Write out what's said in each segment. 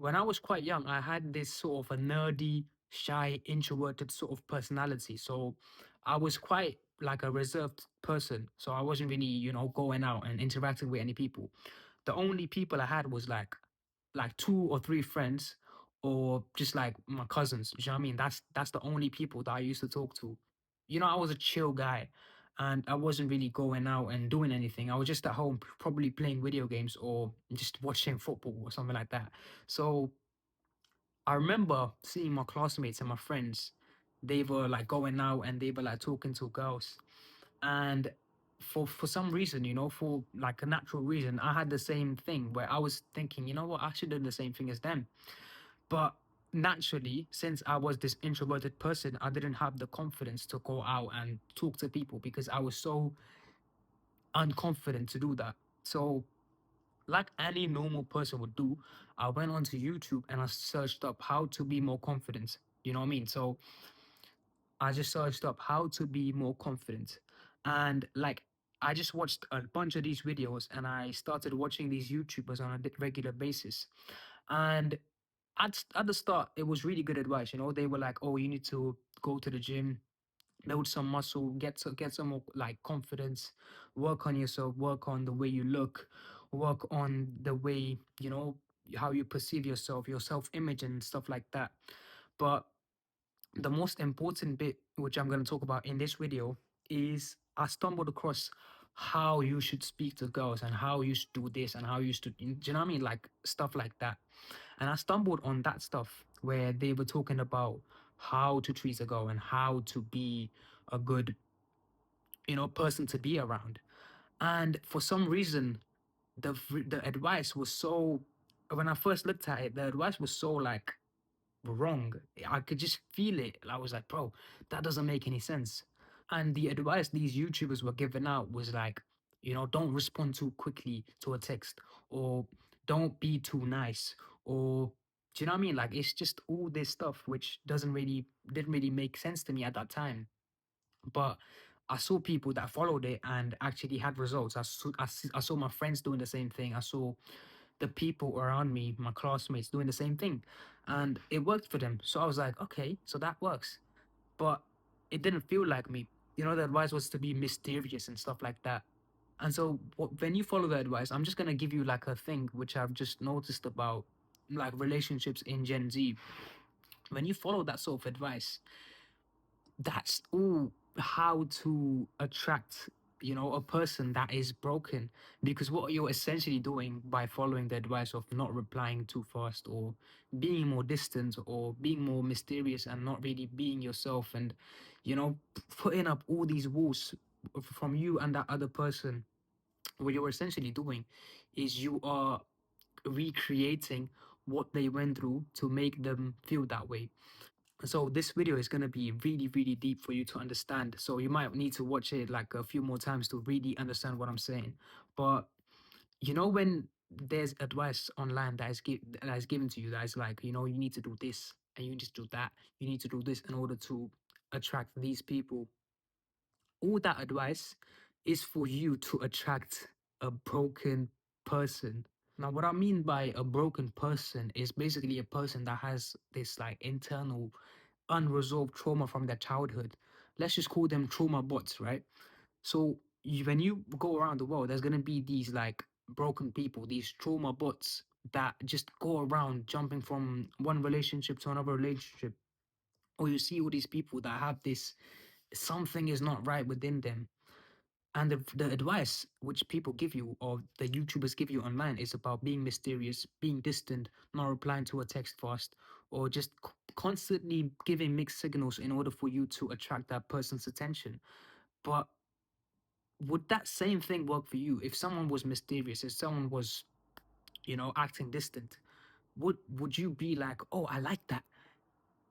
when I was quite young, I had this sort of a nerdy, shy, introverted sort of personality. So I was quite like a reserved person. So I wasn't really, going out and interacting with any people. The only people I had was like two or three friends or just like my cousins. You know what I mean? That's the only people that I used to talk to. I was a chill guy and I wasn't really going out and doing anything. I was just at home probably playing video games or just watching football or something like that. So I remember seeing my classmates and my friends, they were like going out and they were like talking to girls. And for some reason, for like a natural reason, I had the same thing where I was thinking, you know what, I should do the same thing as them. But naturally, since I was this introverted person, I didn't have the confidence to go out and talk to people because I was so unconfident to do that. So like any normal person would do, I went onto YouTube and I searched up how to be more confident. You know what I mean? So I just searched up how to be more confident. And like, I just watched a bunch of these videos and I started watching these YouTubers on a regular basis. And at the start, it was really good advice. They were like, oh, you need to go to the gym, build some muscle, get some more like confidence, work on yourself, work on the way you look, work on the way how you perceive yourself, your self image and stuff like that. But the most important bit, which I'm going to talk about in this video, is I stumbled across how you should speak to girls and how you should do this and how you should, do you know what I mean? Like stuff like that. And I stumbled on that stuff where they were talking about how to treat a girl and how to be a good, person to be around. And for some reason, the advice was so, when I first looked at it, the advice was so like wrong. I could just feel it. I was like, bro, that doesn't make any sense. And the advice these YouTubers were giving out was like, don't respond too quickly to a text, or don't be too nice, or do you know what I mean? Like it's just all this stuff which didn't really make sense to me at that time. But I saw people that followed it and actually had results. I saw my friends doing the same thing. I saw the people around me, my classmates, doing the same thing, and it worked for them. So I was like, okay, so that works. But it didn't feel like me. The advice was to be mysterious and stuff like that. And so when you follow the advice, I'm just gonna give you like a thing which I've just noticed about like relationships in Gen Z. When you follow that sort of advice, that's all how to attract a person that is broken, because what you're essentially doing by following the advice of not replying too fast or being more distant or being more mysterious and not really being yourself, and putting up all these walls from you and that other person, what you're essentially doing is you are recreating what they went through to make them feel that way. So this video is going to be really, really deep for you to understand. So you might need to watch it like a few more times to really understand what I'm saying. But when there's advice online that is given to you, that is like, you need to do this and you need to do that. You need to do this in order to attract these people. All that advice is for you to attract a broken person. Now, what I mean by a broken person is basically a person that has this like internal unresolved trauma from their childhood. Let's just call them trauma bots, right? So when you go around the world, there's gonna be these like broken people, these trauma bots that just go around jumping from one relationship to another relationship. Or you see all these people that have this something is not right within them. And the advice which people give you or the YouTubers give you online is about being mysterious, being distant, not replying to a text fast, or just constantly giving mixed signals in order for you to attract that person's attention. But would that same thing work for you if someone was mysterious, if someone was, acting distant? Would you be like, oh, I like that?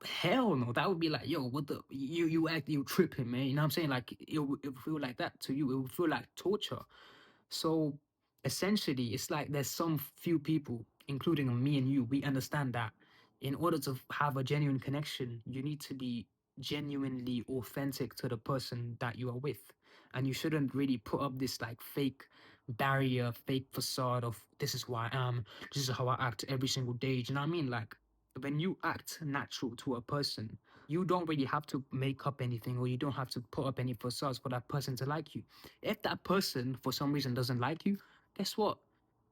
Hell no, that would be like, yo, what the you tripping, man. You know what I'm saying? Like it would feel like that to you. It would feel like torture. So essentially, it's like there's some few people, including me and you, we understand that in order to have a genuine connection, you need to be genuinely authentic to the person that you are with. And you shouldn't really put up this like fake barrier, fake facade of this is who I am, this is how I act every single day. Do you know what I mean? Like when you act natural to a person, you don't really have to make up anything, or you don't have to put up any facades for that person to like you. If that person for some reason doesn't like you, guess what?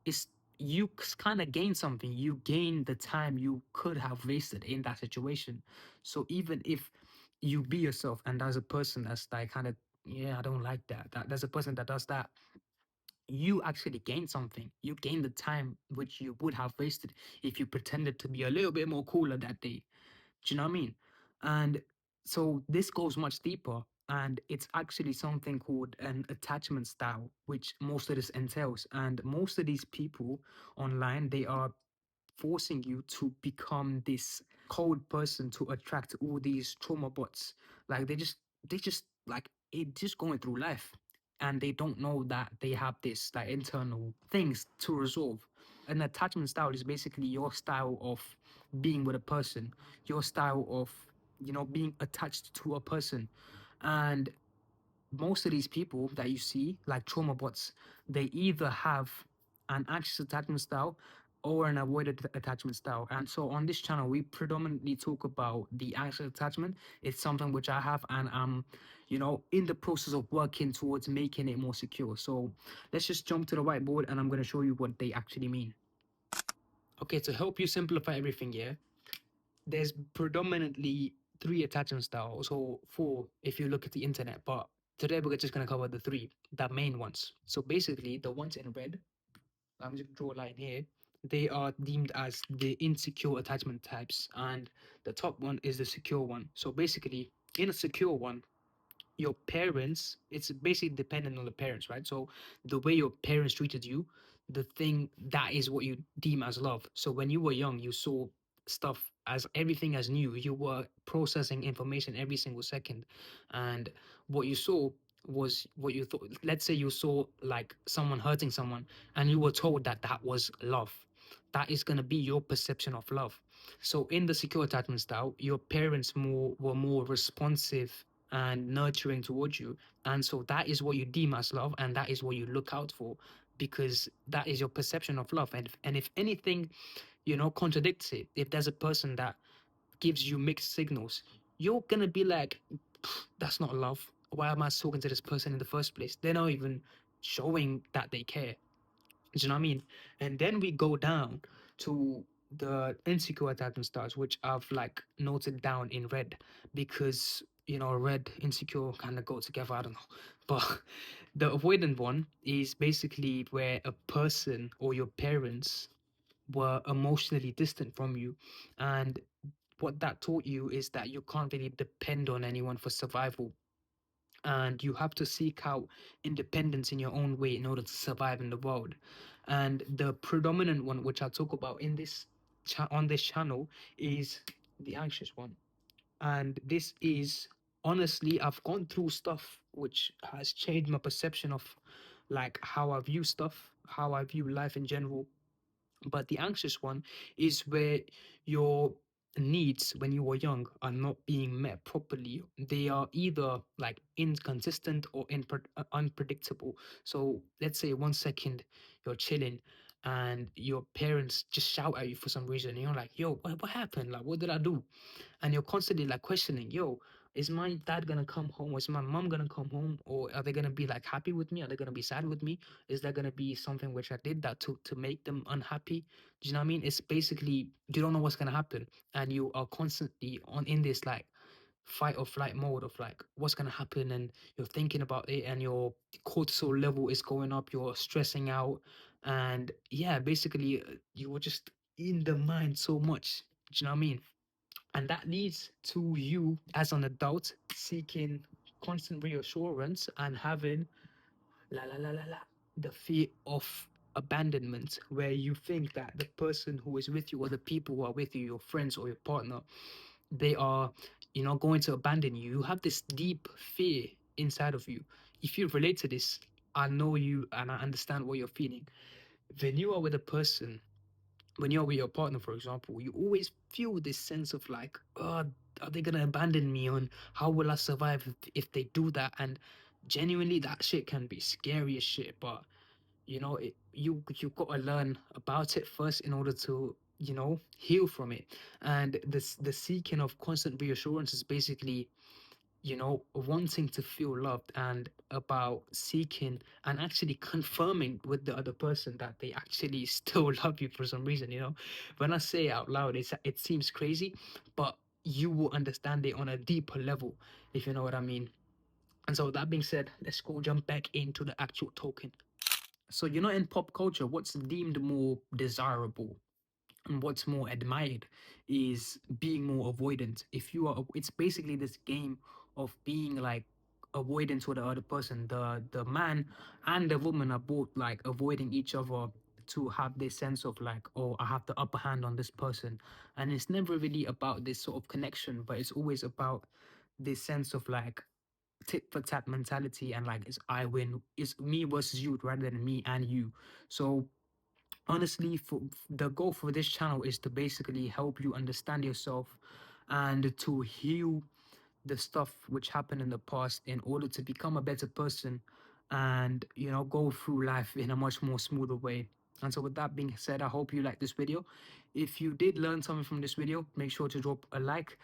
It's you kind of gain something. You gain the time you could have wasted in that situation. So even if you be yourself and there's a person that's like kind of, yeah, I don't like that. That there's a person that does that, you actually gain something. You gain the time which you would have wasted if you pretended to be a little bit more cooler that day. Do you know what I mean? And so this goes much deeper, and it's actually something called an attachment style, which most of this entails. And most of these people online, they are forcing you to become this cold person to attract all these trauma bots. Like they just like it just going through life, and they don't know that they have this like internal things to resolve. An attachment style is basically your style of being with a person, your style of being attached to a person. And most of these people that you see, like trauma bots, they either have an anxious attachment style or an avoided attachment style. And so on this channel, we predominantly talk about the anxious attachment. It's something which I have, and I'm, in the process of working towards making it more secure. So let's just jump to the whiteboard, and I'm going to show you what they actually mean. Okay, to help you simplify everything here, there's predominantly three attachment styles, or four if you look at the internet, but today we're just going to cover the three, the main ones. So basically, the ones in red, I'm just draw a line here, they are deemed as the insecure attachment types, and the top one is the secure one. So basically, in a secure one, your parents, it's basically dependent on the parents, right? So the way your parents treated you, the thing that is what you deem as love. So when you were young, you saw stuff as everything as new. You were processing information every single second, and what you saw was what you thought. Let's say you saw like someone hurting someone, and you were told that that was love. That is going to be your perception of love. So in the secure attachment style, your parents were more responsive and nurturing towards you. And so that is what you deem as love, and that is what you look out for, because that is your perception of love. And if anything, contradicts it, if there's a person that gives you mixed signals, you're gonna be like, that's not love. Why am I talking to this person in the first place? They're not even showing that they care. Do you know what I mean? And then we go down to the insecure attachment styles, which I've like noted down in red, because red insecure kind of go together. I don't know, but the avoidant one is basically where a person or your parents were emotionally distant from you, and what that taught you is that you can't really depend on anyone for survival, and you have to seek out independence in your own way in order to survive in the world. And the predominant one which I talk about in this on this channel is the anxious one. And this is, honestly, I've gone through stuff which has changed my perception of like how I view stuff, how I view life in general. But the anxious one is where your needs when you were young are not being met properly. They are either like inconsistent or unpredictable. So let's say 1 second you're chilling and your parents just shout at you for some reason. And you're like, yo, what happened? Like, what did I do? And you're constantly like questioning, yo, is my dad gonna come home, or is my mom gonna come home, or are they gonna be like happy with me, are they gonna be sad with me, is there gonna be something which I did that to make them unhappy? Do you know what I mean? It's basically you don't know what's gonna happen, and you are constantly on in this like fight or flight mode of like what's gonna happen, and you're thinking about it, and your cortisol level is going up, you're stressing out, and yeah, basically you were just in the mind so much. Do you know what I mean? And that leads to you as an adult seeking constant reassurance and having la la la la la the fear of abandonment, where you think that the person who is with you, or the people who are with you, your friends or your partner, they are going to abandon you. You have this deep fear inside of you. If you relate to this, I know you and I understand what you're feeling. When you are with a person, when you're with your partner, for example, you always feel this sense of like, oh, are they gonna abandon me? And how will I survive if they do that? And genuinely, that shit can be scary as shit. But you gotta learn about it first in order to heal from it. And the seeking of constant reassurance is basically wanting to feel loved, and about seeking and actually confirming with the other person that they actually still love you for some reason. When I say it out loud, it seems crazy, but you will understand it on a deeper level, if you know what I mean. And so that being said, let's go jump back into the actual token. So, in pop culture, what's deemed more desirable and what's more admired is being more avoidant. If you are, it's basically this game of being like avoidant to the other person. The man and the woman are both like avoiding each other to have this sense of like, oh, I have the upper hand on this person. And it's never really about this sort of connection, but it's always about this sense of like tit for tat mentality, and like it's I win, it's me versus you rather than me and you. So honestly, the goal for this channel is to basically help you understand yourself and to heal the stuff which happened in the past in order to become a better person, and go through life in a much more smoother way. And so with that being said, I hope you like this video. If you did learn something from this video, make sure to drop a like,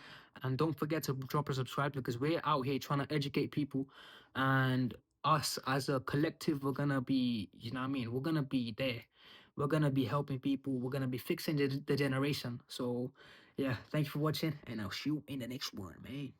and don't forget to drop a subscribe, because we're out here trying to educate people, and us as a collective, we're gonna be, what I mean, we're gonna be there, we're gonna be helping people, we're gonna be fixing the generation. So yeah, thank you for watching, and I'll see you in the next one, man.